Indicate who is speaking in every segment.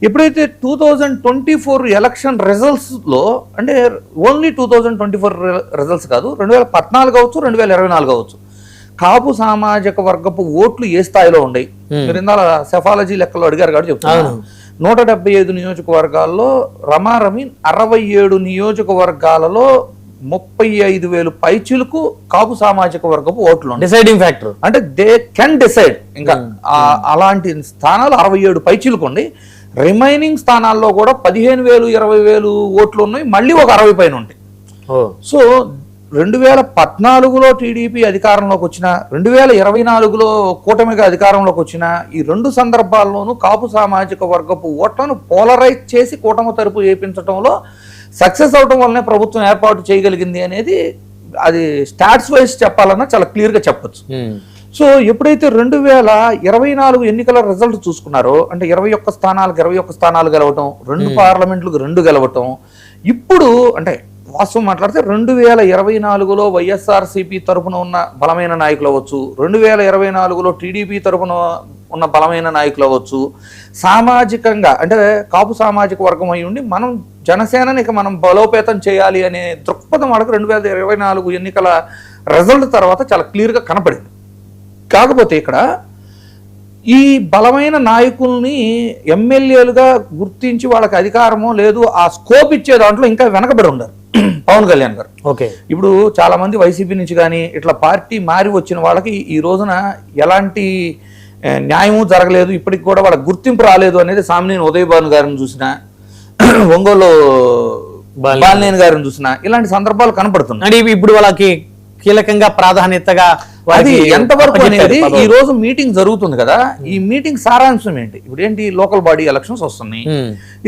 Speaker 1: ఎప్పుడైతే 2024 ఎలక్షన్ రిజల్ట్స్లో, అంటే only 2024 results కాదు, 2014 కావచ్చు, 2024 కావచ్చు, కాపు సామాజిక వర్గపు ఓట్లు ఏ స్థాయిలో ఉన్నాయి మీరు ఇందాక సెఫాలజీ లెక్కలో అడిగారు కాబట్టి చెప్తాను. 175 నియోజకవర్గాల్లో రమారమి 67 నియోజకవర్గాలలో 35,000 పైచిలకు కాపు సామాజిక వర్గపు ఓట్లు
Speaker 2: డిసైడింగ్ ఫ్యాక్టర్,
Speaker 1: అంటే దే కెన్ డిసైడ్. ఇంకా అలాంటి స్థానాలు 67 పైచిలకు ఉండి, రిమైనింగ్ స్థానాల్లో కూడా 15,000, 20,000 ఓట్లు ఉన్నాయి, మళ్ళీ ఒక 60 పైన ఉంటాయి. సో 2014లో టీడీపీ అధికారంలోకి వచ్చిన, 2024లో కూటమిగా అధికారంలోకి వచ్చిన ఈ రెండు సందర్భాల్లోనూ కాపు సామాజిక వర్గపు ఓట్లను పోలరైజ్ చేసి కూటమి తరపు చేయించడంలో సక్సెస్ అవడం వల్లనే ప్రభుత్వం ఏర్పాటు చేయగలిగింది అనేది అది స్టాట్స్ వైజ్ చెప్పాలన్నా చాలా క్లియర్గా చెప్పచ్చు. సో ఎప్పుడైతే 2024 ఎన్నికల రిజల్ట్ చూసుకున్నారో, అంటే 21 స్థానాలకు 21 స్థానాలు గెలవటం, 2 పార్లమెంట్లకు 2 గెలవటం, ఇప్పుడు అంటే వాస్తవం మాట్లాడితే 2024లో వైఎస్ఆర్సీపీ తరఫున ఉన్న బలమైన నాయకులు అవ్వచ్చు, 2024లో టీడీపీ తరఫున ఉన్న బలమైన నాయకులు అవ్వచ్చు, సామాజికంగా అంటే కాపు సామాజిక వర్గం అయి ఉండి మనం జనసేనని ఇక మనం బలోపేతం చేయాలి అనే దృక్పథం మనకు 2024 ఎన్నికల రిజల్ట్ తర్వాత చాలా క్లియర్గా కనపడింది. కాకపోతే ఇక్కడ ఈ బలమైన నాయకుల్ని ఎమ్మెల్యేలుగా గుర్తించి వాళ్ళకి అధికారమో లేదు ఆ స్కోప్ ఇచ్చే దాంట్లో ఇంకా వెనకబడి ఉన్నారు పవన్ కళ్యాణ్ గారు.
Speaker 2: ఓకే,
Speaker 1: ఇప్పుడు చాలా మంది వైసీపీ నుంచి కానీ ఇట్లా పార్టీ మారి వచ్చిన వాళ్ళకి ఈ రోజున ఎలాంటి న్యాయము జరగలేదు, ఇప్పటికి కూడా వాళ్ళకి గుర్తింపు రాలేదు అనేది సామినేని ఉదయభాను గారిని చూసినా, ఒంగోలు బాలినేని గారిని చూసినా ఇలాంటి సందర్భాలు కనపడుతున్నాయి.
Speaker 2: ఇప్పుడు వాళ్ళకి కీలకంగా ప్రాధాన్యతగా
Speaker 1: అది ఎంతవరకు అనేది ఈ రోజు మీటింగ్ జరుగుతుంది కదా, ఈ మీటింగ్ సారాంశం ఏంటి? ఇప్పుడు ఏంటి, లోకల్ బాడీ ఎలక్షన్స్ వస్తున్నాయి.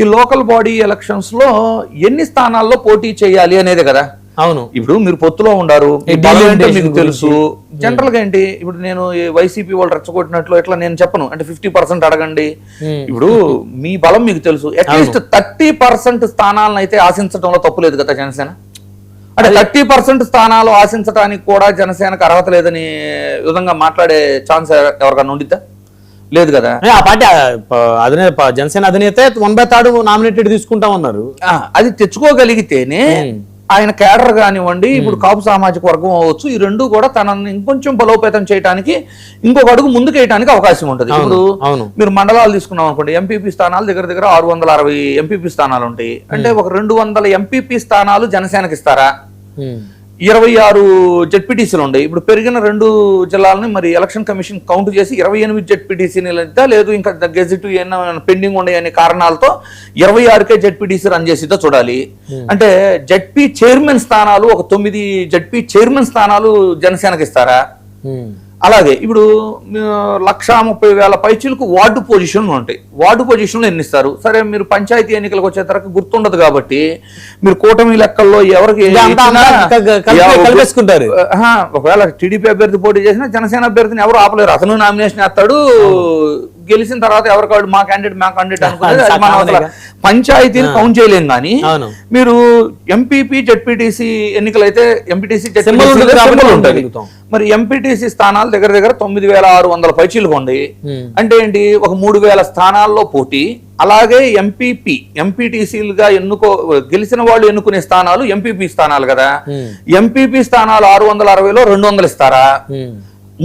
Speaker 1: ఈ లోకల్ బాడీ ఎలక్షన్స్ లో ఎన్ని స్థానాల్లో పోటీ చేయాలి అనేది కదా.
Speaker 2: అవును,
Speaker 1: ఇప్పుడు మీరు పొత్తులో ఉండారు, మీకు తెలుసు. జనరల్ గా ఏంటి, ఇప్పుడు నేను వైసీపీ వాళ్ళు రెచ్చగొట్టినట్లు ఇట్లా నేను చెప్పను, అంటే 50% అడగండి. ఇప్పుడు మీ బలం మీకు తెలుసు. అట్లీస్ట్ 30% స్థానాలను అయితే ఆశించడంలో తప్పులేదు కదా జనసేన. అంటే 30% స్థానాలు ఆశించడానికి కూడా జనసేనకు అర్హత లేదని విధంగా మాట్లాడే ఛాన్స్ ఎవరికన్నా ఉండిద్దా? లేదు కదా.
Speaker 2: ఆ పార్టీ అధినేత, జనసేన అధినేత 1/3 నామినేటెడ్ తీసుకుంటామన్నారు.
Speaker 1: అది తెచ్చుకోగలిగితేనే ఆయన కేడర్ కానివ్వండి, ఇప్పుడు కాపు సామాజిక వర్గం అవ్వచ్చు, ఈ రెండు కూడా తనని ఇంకొంచెం బలోపేతం చేయడానికి ఇంకొక అడుగు ముందుకు వేయడానికి అవకాశం ఉంటుంది. ఇప్పుడు మీరు మండలాలు తీసుకున్నాం అనుకోండి, ఎంపీపీ స్థానాలు దగ్గర 660 ఎంపీపీ స్థానాలు ఉంటాయి. అంటే ఒక 200 ఎంపీపీ స్థానాలు జనసేనకి ఇస్తారా? 26 జెడ్పీటీసీలు ఉన్నాయి. ఇప్పుడు పెరిగిన 2 జిల్లాలని మరి ఎలక్షన్ కమిషన్ కౌంట్ చేసి 28 జెడ్పీటీసీని లేదు, ఇంకా గెజిట్ పెండింగ్ ఉండే అనే కారణాలతో 26కే జెడ్పీటీసీ రన్ చేసిద్దో చూడాలి. అంటే జెడ్పీ చైర్మన్ స్థానాలు ఒక 9 జెడ్పీ చైర్మన్ స్థానాలు జనసేనకి ఇస్తారా? అలాగే ఇప్పుడు 130,000 పైచీలకు వార్డు పొజిషన్లు ఉంటాయి. వార్డు పొజిషన్లు ఎన్ని ఇస్తారు? సరే, మీరు పంచాయతీ ఎన్నికలకు వచ్చేసరికి గుర్తుండదు కాబట్టి మీరు కూటమి లెక్కల్లో ఎవరికి
Speaker 2: కలిపేసుకుంటారు.
Speaker 1: ఒకవేళ టీడీపీ అభ్యర్థి పోటీ చేసినా జనసేన అభ్యర్థిని ఎవరు ఆపలేరు. అతను నామినేషన్ వేస్తాడు, గెలిచిన తర్వాత ఎవరికాడు మా క్యాండిడేట్ అనుకునేది పంచాయతీని కౌంట్ చేయలేం. కానీ మీరు ఎంపీపీ జెడ్పీటీసీ ఎన్నికలైతే ఎంపీటీసీ ఉంటుంది. మరి ఎంపీటీసీ స్థానాలు దగ్గర 9,600 పైచీలకు ఉన్నాయి. అంటే ఏంటి, ఒక 3,000 స్థానాల్లో పోటీ. అలాగే ఎంపీటీసీలుగా గెలిచిన వాళ్ళు ఎన్నుకునే స్థానాలు ఎంపీపీ స్థానాలు కదా. ఎంపీపీ స్థానాలు 660లో 200 ఇస్తారా?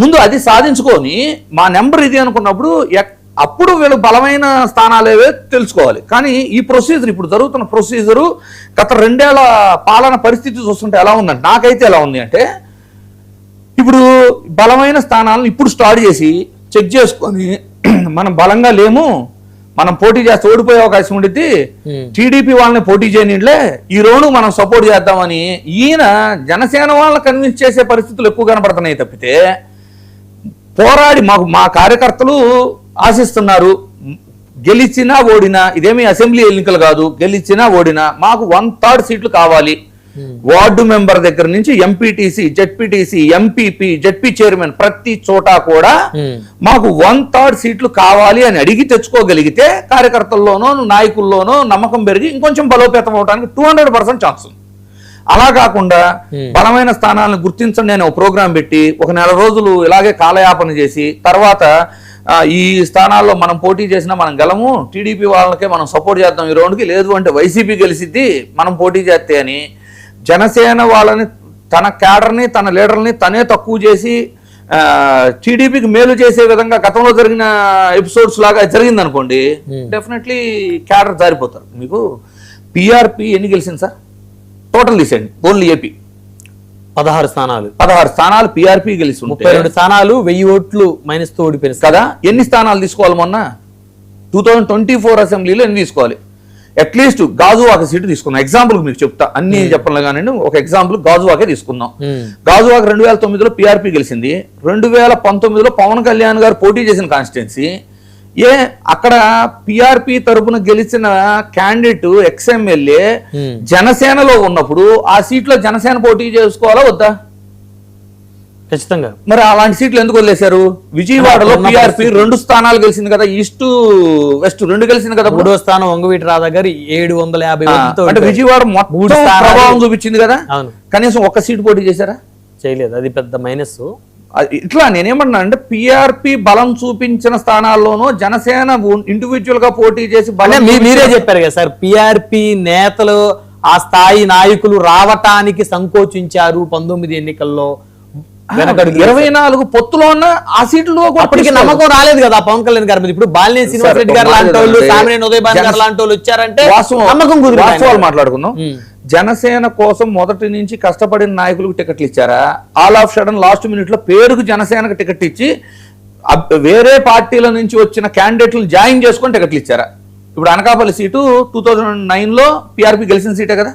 Speaker 1: ముందు అది సాధించుకొని మా నెంబర్ ఇది అనుకున్నప్పుడు అప్పుడు వీళ్ళు బలమైన స్థానాలేవే తెలుసుకోవాలి. కానీ ఈ ప్రొసీజర్, ఇప్పుడు జరుగుతున్న ప్రొసీజరు గత 2 ఏళ్ల పాలన పరిస్థితి చూస్తుంటే ఎలా ఉందంటే, నాకైతే ఎలా ఉంది అంటే, ఇప్పుడు బలమైన స్థానాలను ఇప్పుడు స్టార్ట్ చేసి చెక్ చేసుకొని మనం బలంగా లేము, మనం పోటీ చేస్తే ఓడిపోయే అవకాశం ఉండిద్ది, టీడీపీ వాళ్ళని పోటీ చేయనిలే, ఈ రోజు మనం సపోర్ట్ చేద్దామని ఈయన జనసేన వాళ్ళని కన్విన్స్ చేసే పరిస్థితులు ఎక్కువ కనపడుతున్నాయి తప్పితే, పోరాడి మా కార్యకర్తలు ఆశిస్తున్నారు, గెలిచినా ఓడినా, ఇదేమి అసెంబ్లీ ఎన్నికలు కాదు, గెలిచినా ఓడినా మాకు 1/3 సీట్లు కావాలి. వార్డు మెంబర్ దగ్గర నుంచి MPTC, ZPTC, MPP, ZP chairman ప్రతి చోట కూడా మాకు 1/3 సీట్లు కావాలి అని అడిగి తెచ్చుకోగలిగితే కార్యకర్తల్లోనో నాయకుల్లోనో నమ్మకం పెరిగి ఇంకొంచెం బలోపేతం అవడానికి 200% ఛాన్స్ ఉంది. అలా కాకుండా బలమైన స్థానాలను గుర్తించండి అని ఒక ప్రోగ్రాం పెట్టి ఒక నెల రోజులు ఇలాగే కాలయాపన చేసి తర్వాత ఈ స్థానాల్లో మనం పోటీ చేసినా మనం గెలము, టీడీపీ వాళ్ళకే మనం సపోర్ట్ చేద్దాం ఈ రౌండ్కి, లేదు అంటే వైసీపీ గెలిచిద్ది మనం పోటీ చేస్తే అని జనసేన వాళ్ళని, తన క్యాడర్ని, తన లీడర్ని తనే తక్కువ చేసి టీడీపీకి మేలు చేసే విధంగా గతంలో జరిగిన ఎపిసోడ్స్ లాగా జరిగింది అనుకోండి, డెఫినెట్లీ క్యాడర్ జారిపోతారు. మీకు పిఆర్పి ఎన్ని గెలిచింది సార్? టోటల్ తీసేయండి, ఓన్లీ ఏపీ
Speaker 2: 16 స్థానాలు.
Speaker 1: 16 స్థానాలు పిఆర్పి గెలిచి
Speaker 2: 32 స్థానాలు 1000 ఓట్లు మైనస్ తో ఓడిపోయింది
Speaker 1: కదా. ఎన్ని స్థానాలు తీసుకోవాలి మొన్న 2024 అసెంబ్లీలో ఎన్ని తీసుకోవాలి? అట్లీస్ట్ గాజువాక సీటు తీసుకుందాం. ఎగ్జాంపుల్ మీకు చెప్తా, అన్ని చెప్పలే కానీ ఒక ఎగ్జాంపుల్ గాజువాకే తీసుకుందాం. గాజువాక 2009లో పిఆర్పి గెలిచింది. 2019లో పవన్ కళ్యాణ్ గారు పోటీ చేసిన కాన్స్టిట్యున్సీ. అక్కడ పిఆర్పి తరపున గెలిచిన క్యాండిడేట్ ఎక్స్ఎమ్మెల్యే జనసేనలో ఉన్నప్పుడు ఆ సీట్లో జనసేన పోటీ చేసుకోవాలా వద్దా?
Speaker 2: ఖచ్చితంగా.
Speaker 1: మరి అలాంటి సీట్లు ఎందుకు వదిలేశారు? విజయవాడలో పిఆర్పి 2 స్థానాలు గెలిచింది కదా, ఈస్ట్ వెస్ట్ 2 గెలిచింది కదా.
Speaker 2: 3వ స్థానం వంగవీటి రాధా గారు 750
Speaker 1: అంటే విజయవాడ మొత్తం ప్రభావం చూపించింది కదా. కనీసం ఒక్క సీటు పోటీ చేశారా?
Speaker 2: చేయలేదు. అది పెద్ద మైనస్.
Speaker 1: ఇట్లా నేనేమన్నా అంటే పిఆర్పి బలం చూపించిన స్థానాల్లోనూ జనసేన ఇండివిజువల్ గా పోటీ చేసి
Speaker 2: మీరే చెప్పారు కదా సార్, పిఆర్పి నేతలు ఆ స్థాయి నాయకులు రావటానికి సంకోచించారు 19 ఎన్నికల్లో.
Speaker 1: 24 పొత్తులో ఉన్న ఆ సీట్లు
Speaker 2: అప్పటికి నమ్మకం రాలేదు కదా పవన్ కళ్యాణ్ గారి మీద. ఇప్పుడు బాలినేని శ్రీనివాస్ రెడ్డి గారు లాంటి వాళ్ళు, సామినేని ఉదయ్ భాను గారు లాంటి వాళ్ళు వచ్చారంటే నమ్మకం కుదిరి
Speaker 1: మాట్లాడుకుందాం. జనసేన కోసం మొదటి నుంచి కష్టపడిన నాయకులకు టికెట్లు ఇచ్చారా? All of sudden last minute లో పేరుకు జనసేనకు టికెట్ ఇచ్చి వేరే పార్టీల నుంచి వచ్చిన క్యాండిడేట్లు జాయిన్ చేసుకొని టికెట్లు ఇచ్చారా? ఇప్పుడు అనకాపల్లి సీటు 2009లో పిఆర్పి గెలిచిన సీటే కదా.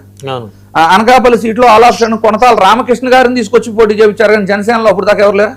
Speaker 1: అనకాపల్లి సీట్లో all of sudden Konathala Ramakrishna గారిని తీసుకొచ్చి పోటీ చేయించారు, కానీ జనసేనలో అప్పుడు దాకా ఎవరు లేరా?